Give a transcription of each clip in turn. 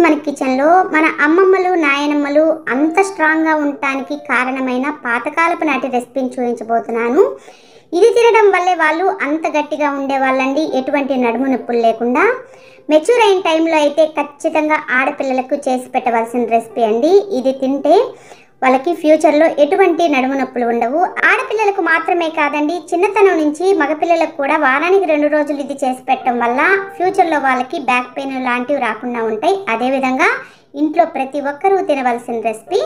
మన కిచెన్లో మన అమ్మమ్మలు నాయనమ్మలు అంత స్ట్రాంగ్గా ఉండటానికి కారణమైన పాతకాలపు నాటి రెసిపీని చూపించబోతున్నాను. ఇది తినడం వల్లే వాళ్ళు అంత గట్టిగా ఉండేవాళ్ళండి, ఎటువంటి నడుము నొప్పులు లేకుండా. మెచ్యూర్ అయిన టైంలో అయితే ఖచ్చితంగా ఆడపిల్లలకు చేసి పెట్టవలసిన రెసిపీ అండి. ఇది తింటే వాళ్ళకి ఫ్యూచర్లో ఎటువంటి నడుము నొప్పులు ఉండవు. ఆడపిల్లలకు మాత్రమే కాదండి, చిన్నతనం నుంచి మగపిల్లలకు కూడా వారానికి 2 రోజులు ఇది చేసి పెట్టడం వల్ల ఫ్యూచర్లో వాళ్ళకి బ్యాక్ పెయిన్ లాంటివి రాకుండా ఉంటాయి. అదేవిధంగా ఇంట్లో ప్రతి ఒక్కరూ తినవలసిన రెసిపీ.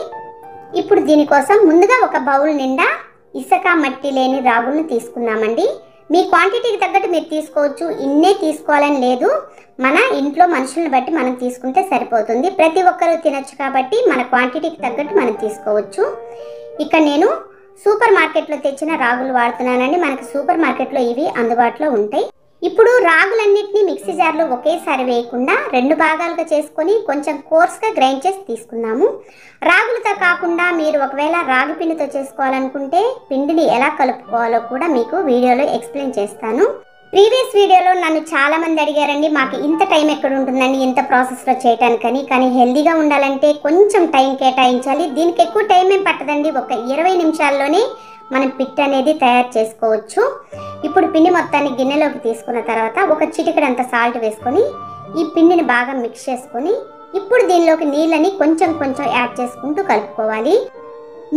ఇప్పుడు దీనికోసం ముందుగా ఒక బౌల్ నిండా ఇసుక మట్టి లేని రాగులను తీసుకుందామండి. మీ క్వాంటిటీకి తగ్గట్టు మీరు తీసుకోవచ్చు, ఇన్నే తీసుకోవాలని లేదు. మన ఇంట్లో మనుషులను బట్టి మనం తీసుకుంటే సరిపోతుంది. ప్రతి ఒక్కరూ తినచ్చు కాబట్టి మన క్వాంటిటీకి తగ్గట్టు మనం తీసుకోవచ్చు. ఇక్కడ నేను సూపర్ మార్కెట్లో తెచ్చిన రాగులు వాడుతున్నానండి. మనకు సూపర్ మార్కెట్లో ఇవి అందుబాటులో ఉంటాయి. ఇప్పుడు రాగులన్నింటినీ మిక్సీ జార్లో ఒకేసారి వేయకుండా 2 భాగాలుగా చేసుకొని కొంచెం కోర్స్గా గ్రైండ్ చేసి తీసుకుందాము. రాగులతో కాకుండా మీరు ఒకవేళ రాగి పిండితో చేసుకోవాలనుకుంటే పిండిని ఎలా కలుపుకోవాలో కూడా మీకు వీడియోలో ఎక్స్ప్లెయిన్ చేస్తాను. ప్రీవియస్ వీడియోలో నన్ను చాలామంది అడిగారండి, మాకు ఇంత టైం ఎక్కడ ఉంటుందండి ఇంత ప్రాసెస్లో చేయటానికని. కానీ హెల్దీగా ఉండాలంటే కొంచెం టైం కేటాయించాలి. దీనికి ఎక్కువ టైం ఏం పట్టదండి, ఒక 20 నిమిషాల్లోనే మనం పిట్ అనేది తయారు చేసుకోవచ్చు. ఇప్పుడు పిండి మొత్తాన్ని గిన్నెలోకి తీసుకున్న తర్వాత ఒక చిటికెడంత సాల్ట్ వేసుకొని ఈ పిండిని బాగా మిక్స్ చేసుకొని ఇప్పుడు దీనిలోకి నీళ్ళని కొంచెం కొంచెం యాడ్ చేసుకుంటూ కలుపుకోవాలి.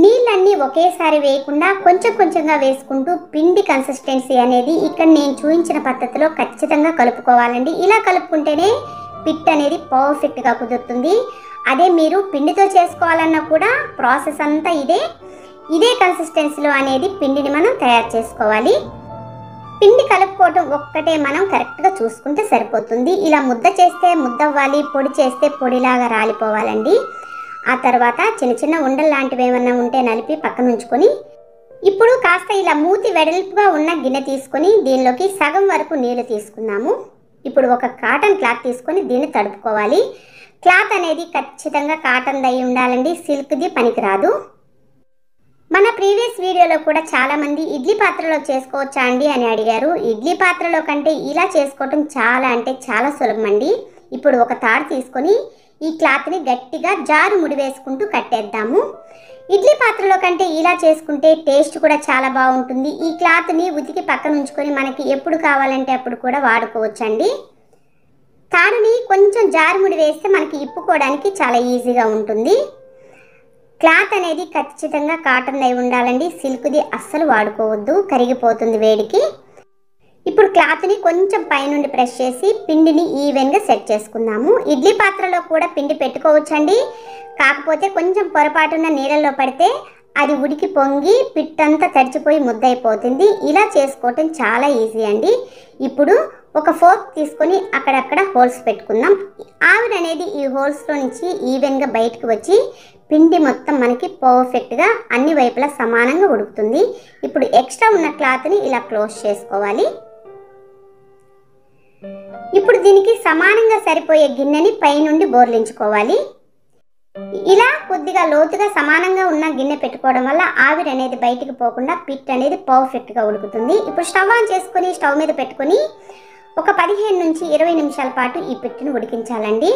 నీళ్ళన్నీ ఒకేసారి వేయకుండా కొంచెం కొంచెంగా వేసుకుంటూ పిండి కన్సిస్టెన్సీ అనేది ఇక్కడ నేను చూపించిన పద్ధతిలో ఖచ్చితంగా కలుపుకోవాలండి. ఇలా కలుపుకుంటేనే పిట్ అనేది పర్ఫెక్ట్గా కుదురుతుంది. అదే మీరు పిండితో చేసుకోవాలన్నా కూడా ప్రాసెస్ అంతా ఇదే కన్సిస్టెన్సీలో అనేది పిండిని మనం తయారు చేసుకోవాలి. పిండి కలుపుకోవటం ఒక్కటే మనం కరెక్ట్గా చూసుకుంటే సరిపోతుంది. ఇలా ముద్ద చేస్తే ముద్ద అవ్వాలి, పొడి చేస్తే పొడిలాగా రాలిపోవాలండి. ఆ తర్వాత చిన్న చిన్న ఉండలు లాంటివి ఏమన్నా ఉంటే నలిపి పక్కన ఉంచుకొని ఇప్పుడు కాస్త ఇలా మూతి వెడల్పుగా ఉన్న గిన్నె తీసుకొని దీనిలోకి సగం వరకు నీళ్లు తీసుకున్నాము. ఇప్పుడు ఒక కాటన్ క్లాత్ తీసుకొని దీన్ని తడుపుకోవాలి. క్లాత్ అనేది ఖచ్చితంగా కాటన్ దై ఉండాలండి, సిల్క్ది పనికిరాదు. మన ప్రీవియస్ వీడియోలో కూడా చాలామంది ఇడ్లీ పాత్రలో చేసుకోవచ్చా అండి అని అడిగారు. ఇడ్లీ పాత్రలో కంటే ఇలా చేసుకోవటం చాలా అంటే చాలా సులభం అండి. ఇప్పుడు ఒక తాడు తీసుకొని ఈ క్లాత్ని గట్టిగా జారు ముడి వేసుకుంటూ కట్టేద్దాము. ఇడ్లీ పాత్రలో కంటే ఇలా చేసుకుంటే టేస్ట్ కూడా చాలా బాగుంటుంది. ఈ క్లాత్ని ఉతికి పక్కన ఉంచుకొని మనకి ఎప్పుడు కావాలంటే అప్పుడు కూడా వాడుకోవచ్చండి. తాడుని కొంచెం జారు ముడి వేస్తే మనకి ఇప్పుకోవడానికి చాలా ఈజీగా ఉంటుంది. క్లాత్ అనేది ఖచ్చితంగా కాటన్ అయి ఉండాలండి, సిల్క్ది అస్సలు వాడుకోవద్దు, కరిగిపోతుంది వేడికి. ఇప్పుడు క్లాత్ని కొంచెం పైనుండి ప్రెస్ చేసి పిండిని ఈవెన్గా సెట్ చేసుకుందాము. ఇడ్లీ పాత్రలో కూడా పిండి పెట్టుకోవచ్చండి, కాకపోతే కొంచెం పొరపాటున నీళ్ళల్లో పడితే అది ఉడికి పొంగి పిట్టంతా తడిచిపోయి ముద్దయిపోతుంది. ఇలా చేసుకోవటం చాలా ఈజీ అండి. ఇప్పుడు ఒక ఫోర్క్ తీసుకొని అక్కడక్కడ హోల్స్ పెట్టుకుందాం. ఆవిరి అనేది ఈ హోల్స్లో నుంచి ఈవెన్గా బయటకు వచ్చి పిండి మొత్తం మనకి పర్ఫెక్ట్గా అన్ని వైపులా సమానంగా ఉడుకుతుంది. ఇప్పుడు ఎక్స్ట్రా ఉన్న క్లాత్ని ఇలా క్లోజ్ చేసుకోవాలి. ఇప్పుడు దీనికి సమానంగా సరిపోయే గిన్నెని పైనుండి బోర్లించుకోవాలి. ఇలా కొద్దిగా లోతుగా సమానంగా ఉన్న గిన్నె పెట్టుకోవడం వల్ల ఆవిరి అనేది బయటికి పోకుండా పిట్ అనేది పర్ఫెక్ట్గా ఉడుకుతుంది. ఇప్పుడు స్టవ్ ఆన్ చేసుకొని స్టవ్ మీద పెట్టుకొని ఒక 15 నుంచి 20 నిమిషాల పాటు ఈ పిట్టును ఉడికించాలండి.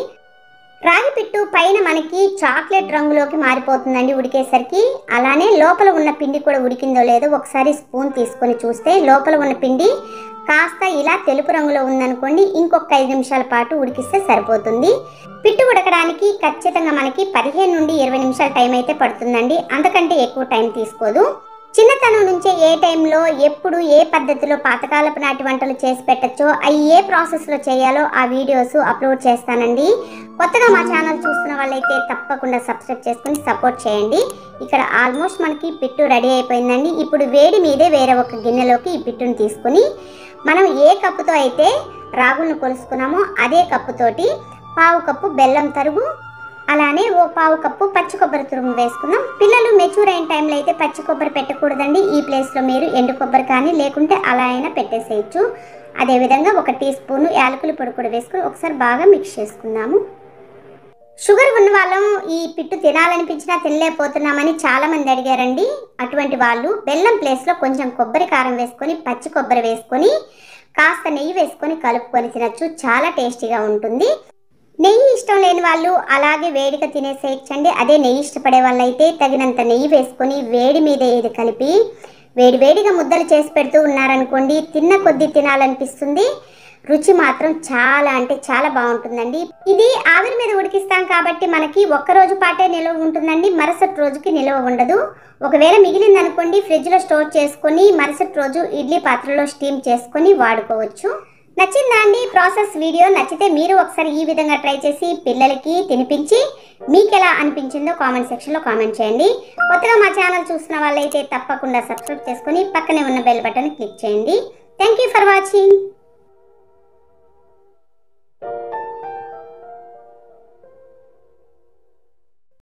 రాగి పిట్టు పైన మనకి చాక్లెట్ రంగులోకి మారిపోతుందండి ఉడికేసరికి. అలానే లోపల ఉన్న పిండి కూడా ఉడికిందో లేదో ఒకసారి స్పూన్ తీసుకొని చూస్తే లోపల ఉన్న పిండి కాస్త ఇలా తెలుపు రంగులో ఉందనుకోండి, ఇంకొక 5 నిమిషాల పాటు ఉడికిస్తే సరిపోతుంది. పిట్టు ఉడకడానికి ఖచ్చితంగా మనకి 15 నుండి 20 నిమిషాల టైం అయితే పడుతుందండి, అంతకంటే ఎక్కువ టైం తీసుకోదు. చిన్నతనం నుంచే ఏ టైంలో ఎప్పుడు ఏ పద్ధతిలో పాతకాలపు నాటి వంటలు చేసి పెట్టచ్చో అవి ఏ ప్రాసెస్లో చేయాలో ఆ వీడియోస్ అప్లోడ్ చేస్తానండి. కొత్తగా మా ఛానల్ చూస్తున్న వాళ్ళైతే తప్పకుండా సబ్స్క్రైబ్ చేసుకుని సపోర్ట్ చేయండి. ఇక్కడ ఆల్మోస్ట్ మనకి పిట్టు రెడీ అయిపోయిందండి. ఇప్పుడు వేడి మీదే వేరే ఒక గిన్నెలోకి ఈ పిట్టును తీసుకుని మనం ఏ కప్పుతో అయితే రాగులను కొలుసుకున్నామో అదే కప్పుతోటి 1/2 కప్పు బెల్లం తరుగు, అలానే 1/4 కప్పు పచ్చి కొబ్బరి తురుము వేసుకున్నాం. పిల్లలు మెచ్యూర్ అయిన టైంలో అయితే పచ్చి కొబ్బరి పెట్టకూడదండి. ఈ ప్లేస్లో మీరు ఎండు కొబ్బరి కానీ లేకుంటే అలా అయినా పెట్టేసేయచ్చు. అదేవిధంగా 1 టీ స్పూను యాలకుల పొడి కూడా వేసుకుని ఒకసారి బాగా మిక్స్ చేసుకుందాము. షుగర్ ఉన్న వాళ్ళం ఈ పిట్టు తినాలనిపించినా తినలేకపోతున్నామని చాలామంది అడిగారండి. అటువంటి వాళ్ళు బెల్లం ప్లేస్లో కొంచెం కొబ్బరి కారం వేసుకొని పచ్చి కొబ్బరి వేసుకొని కాస్త నెయ్యి వేసుకొని కలుపుకొని తినచ్చు, చాలా టేస్టీగా ఉంటుంది. నెయ్యి ఇష్టం లేని వాళ్ళు అలాగే వేడిగా తినేసేయచ్చండి. అదే నెయ్యి ఇష్టపడే వాళ్ళైతే తగినంత నెయ్యి వేసుకొని వేడి మీద ఇది కలిపి వేడివేడిగా ముద్దలు చేసి పెడుతూ ఉన్నారనుకోండి, తిన్న కొద్దీ తినాలనిపిస్తుంది. రుచి మాత్రం చాలా అంటే చాలా బాగుంటుందండి. ఇది ఆవిరి మీద ఉడికిస్తాం కాబట్టి మనకి ఒక్కరోజు పాటే నిల్వ ఉంటుందండి, మరుసటి రోజుకి నిల్వ ఉండదు. ఒకవేళ మిగిలిందనుకోండి ఫ్రిడ్జ్లో స్టోర్ చేసుకొని మరుసటి రోజు ఇడ్లీ పాత్రలో స్టీమ్ చేసుకొని వాడుకోవచ్చు. నచ్చిందా అండి ప్రాసెస్ వీడియో? నచ్చితే మీరు ఒకసారి ఈ విధంగా ట్రై చేసి పిల్లలకి తినిపించి మీకు ఎలా అనిపించిందో కామెంట్ సెక్షన్లో కామెంట్ చేయండి. కొత్తగా మా ఛానల్ చూసిన వాళ్ళైతే తప్పకుండా సబ్స్క్రైబ్ చేసుకొని పక్కనే ఉన్న బెల్ బటన్ క్లిక్ చేయండి. Thank you for watching.